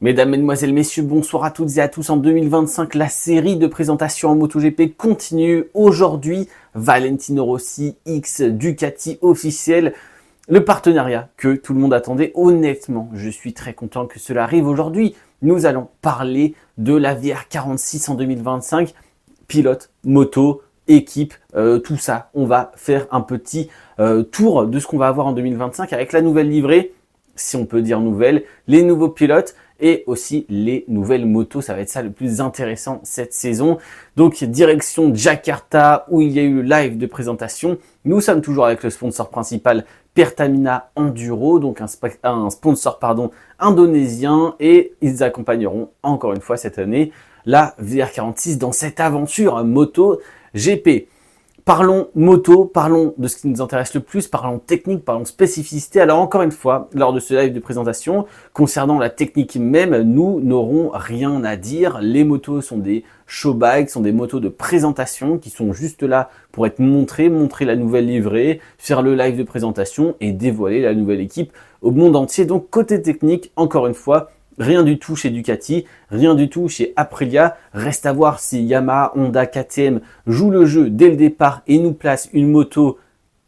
Mesdames, Mesdemoiselles, Messieurs, bonsoir à toutes et à tous. En 2025, la série de présentations en MotoGP continue. Aujourd'hui, Valentino Rossi X Ducati officiel. Le partenariat que tout le monde attendait. Honnêtement, je suis très content que cela arrive aujourd'hui. Nous allons parler de la VR46 en 2025. Pilote, moto, équipe, tout ça. On va faire un petit tour de ce qu'on va avoir en 2025 avec la nouvelle livrée, si on peut dire nouvelle, les nouveaux pilotes et aussi les nouvelles motos. Ça va être ça le plus intéressant cette saison. Donc direction Jakarta où il y a eu le live de présentation. Nous sommes toujours avec le sponsor principal Pertamina Enduro, donc un sponsor indonésien, et ils accompagneront encore une fois cette année la VR46 dans cette aventure moto GP. Parlons moto, parlons de ce qui nous intéresse le plus, parlons technique, parlons spécificité. Alors encore une fois, lors de ce live de présentation, concernant la technique même, nous n'aurons rien à dire. Les motos sont des show bikes, sont des motos de présentation qui sont juste là pour être montrées, montrer la nouvelle livrée, faire le live de présentation et dévoiler la nouvelle équipe au monde entier. Donc côté technique, encore une fois, rien du tout chez Ducati, rien du tout chez Aprilia. Reste à voir si Yamaha, Honda, KTM jouent le jeu dès le départ et nous placent une moto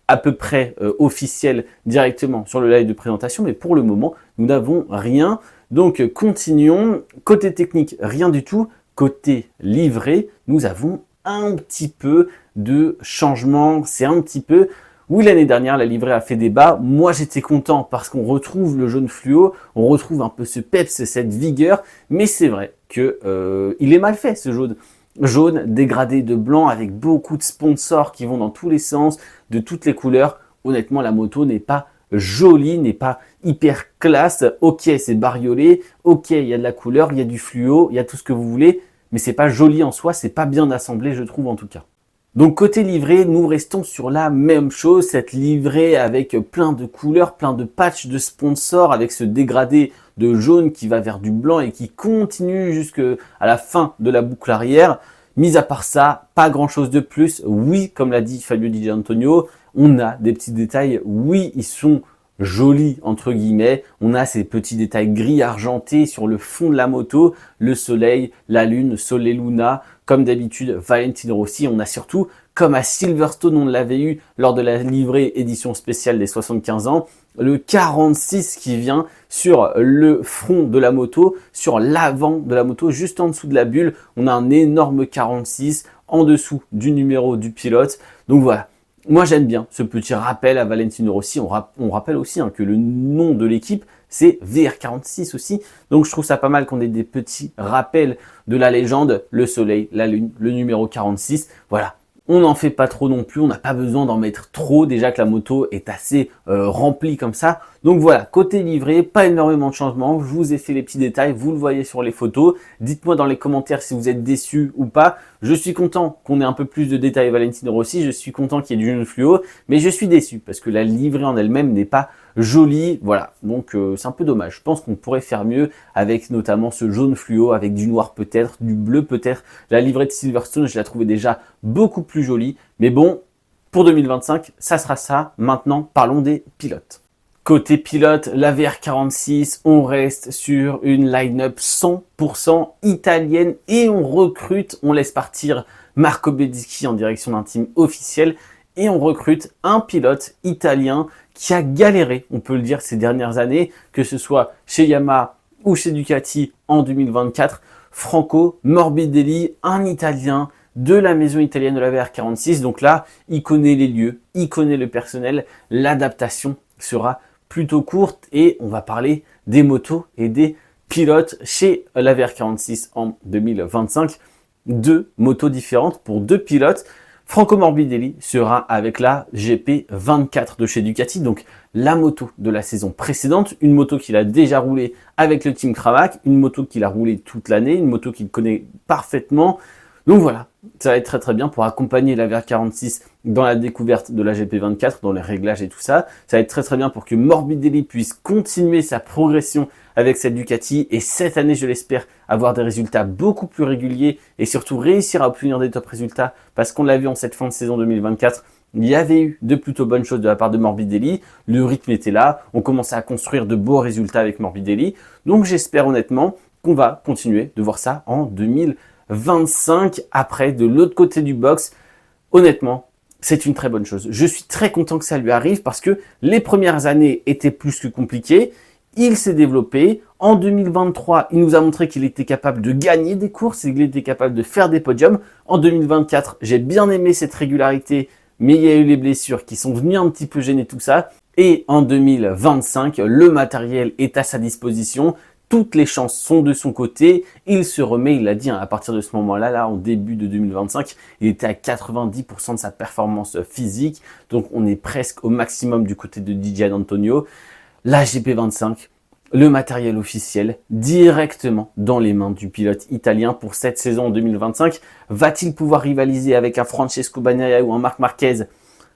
à peu près officielle directement sur le live de présentation. Mais pour le moment, nous n'avons rien. Donc continuons. Côté technique, rien du tout. Côté livré, nous avons un petit peu de changement. C'est un petit peu... Oui, l'année dernière, la livrée a fait débat. Moi, j'étais content parce qu'on retrouve le jaune fluo, on retrouve un peu ce peps, cette vigueur. Mais c'est vrai que il est mal fait, ce jaune. Jaune dégradé de blanc avec beaucoup de sponsors qui vont dans tous les sens, de toutes les couleurs. Honnêtement, la moto n'est pas jolie, n'est pas hyper classe. Ok, c'est bariolé. Ok, il y a de la couleur, il y a du fluo, il y a tout ce que vous voulez. Mais c'est pas joli en soi, c'est pas bien assemblé, je trouve en tout cas. Donc côté livrée, nous restons sur la même chose, cette livrée avec plein de couleurs, plein de patchs de sponsors, avec ce dégradé de jaune qui va vers du blanc et qui continue jusqu'à la fin de la boucle arrière. Mis à part ça, pas grand chose de plus. Oui, comme l'a dit Fabio Di Giannantonio, on a des petits détails. Oui, ils sont jolis entre guillemets. On a ces petits détails gris argentés sur le fond de la moto, le soleil, la lune, Sole Luna. Comme d'habitude, Valentino Rossi. On a surtout, comme à Silverstone, on l'avait eu lors de la livrée édition spéciale des 75 ans, le 46 qui vient sur le front de la moto, sur l'avant de la moto, juste en dessous de la bulle. On a un énorme 46 en dessous du numéro du pilote. Donc voilà. Moi, j'aime bien ce petit rappel à Valentino Rossi. On rappelle aussi que le nom de l'équipe, c'est VR46 aussi. Donc, je trouve ça pas mal qu'on ait des petits rappels de la légende, le soleil, la lune, le numéro 46. Voilà. On n'en fait pas trop non plus, on n'a pas besoin d'en mettre trop, déjà que la moto est assez remplie comme ça. Donc voilà, côté livré, pas énormément de changements, je vous ai fait les petits détails, vous le voyez sur les photos. Dites-moi dans les commentaires si vous êtes déçus ou pas. Je suis content qu'on ait un peu plus de détails Valentino Rossi, je suis content qu'il y ait du jaune fluo, mais je suis déçu parce que la livrée en elle-même n'est pas jolie. Voilà, donc c'est un peu dommage. Je pense qu'on pourrait faire mieux avec notamment ce jaune fluo, avec du noir peut-être, du bleu peut-être. La livrée de Silverstone, je la trouvais déjà beaucoup plus jolie. Mais bon, pour 2025, ça sera ça. Maintenant, parlons des pilotes. Côté pilote, la VR46, on reste sur une line-up 100% italienne et on recrute, on laisse partir Marco Bezzecchi en direction d'un team officiel et on recrute un pilote italien qui a galéré, on peut le dire, ces dernières années, que ce soit chez Yamaha ou chez Ducati en 2024. Franco Morbidelli, un Italien de la maison italienne de la VR46. Donc là, il connaît les lieux, il connaît le personnel, l'adaptation sera plutôt courte et on va parler des motos et des pilotes chez la VR46 en 2025. Deux motos différentes pour deux pilotes. Franco Morbidelli sera avec la GP24 de chez Ducati, donc la moto de la saison précédente, une moto qu'il a déjà roulée avec le team Pramac, une moto qu'il a roulée toute l'année, une moto qu'il connaît parfaitement. Donc voilà, ça va être très très bien pour accompagner la VR46 dans la découverte de la GP24, dans les réglages et tout ça. Ça va être très très bien pour que Morbidelli puisse continuer sa progression avec cette Ducati et cette année, je l'espère, avoir des résultats beaucoup plus réguliers et surtout réussir à obtenir des top résultats parce qu'on l'a vu en cette fin de saison 2024, Il y avait eu de plutôt bonnes choses de la part de Morbidelli. Le rythme était là. On commençait à construire de beaux résultats avec Morbidelli. Donc j'espère honnêtement qu'on va continuer de voir ça en 2025. Après, de l'autre côté du box, honnêtement, c'est une très bonne chose. Je suis très content que ça lui arrive parce que les premières années étaient plus que compliquées. Il s'est développé. En 2023, il nous a montré qu'il était capable de gagner des courses et qu'il était capable de faire des podiums. En 2024, j'ai bien aimé cette régularité, mais il y a eu les blessures qui sont venues un petit peu gêner tout ça. Et en 2025, le matériel est à sa disposition. Toutes les chances sont de son côté. Il se remet, il l'a dit, à partir de ce moment-là, là, en début de 2025, il était à 90% de sa performance physique. Donc, on est presque au maximum du côté de Di Giannantonio. La GP25, le matériel officiel, directement dans les mains du pilote italien pour cette saison 2025. Va-t-il pouvoir rivaliser avec un Francesco Bagnaia ou un Marc Marquez?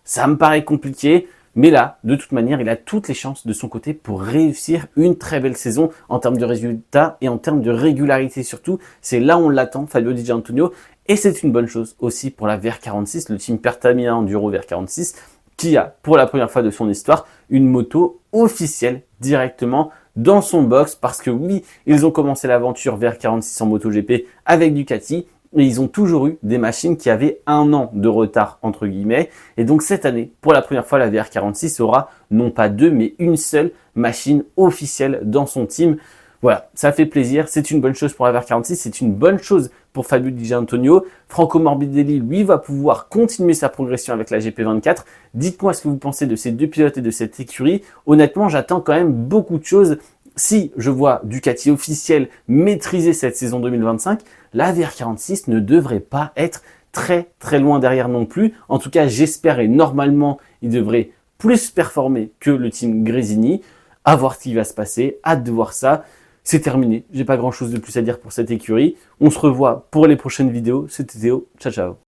Ça me paraît compliqué. Mais là, de toute manière, il a toutes les chances de son côté pour réussir une très belle saison en termes de résultats et en termes de régularité surtout. C'est là où on l'attend, Fabio Di Giannantonio. Et c'est une bonne chose aussi pour la VR46, le team Pertamina Enduro VR46, qui a, pour la première fois de son histoire, une moto officielle directement dans son box. Parce que oui, ils ont commencé l'aventure VR46 en MotoGP avec Ducati. Et ils ont toujours eu des machines qui avaient 1 an de retard, entre guillemets. Et donc cette année, pour la première fois, la VR46 aura non pas 2, mais une seule machine officielle dans son team. Voilà, ça fait plaisir. C'est une bonne chose pour la VR46. C'est une bonne chose pour Fabio Di Giannantonio. Franco Morbidelli, lui, va pouvoir continuer sa progression avec la GP24. Dites-moi ce que vous pensez de ces deux pilotes et de cette écurie. Honnêtement, j'attends quand même beaucoup de choses. Si je vois Ducati officiel maîtriser cette saison 2025, la VR46 ne devrait pas être très loin derrière non plus. En tout cas, j'espère et normalement, il devrait plus performer que le team Gresini. À voir ce qui va se passer, hâte de voir ça. C'est terminé, j'ai pas grand chose de plus à dire pour cette écurie. On se revoit pour les prochaines vidéos. C'était Théo, ciao ciao.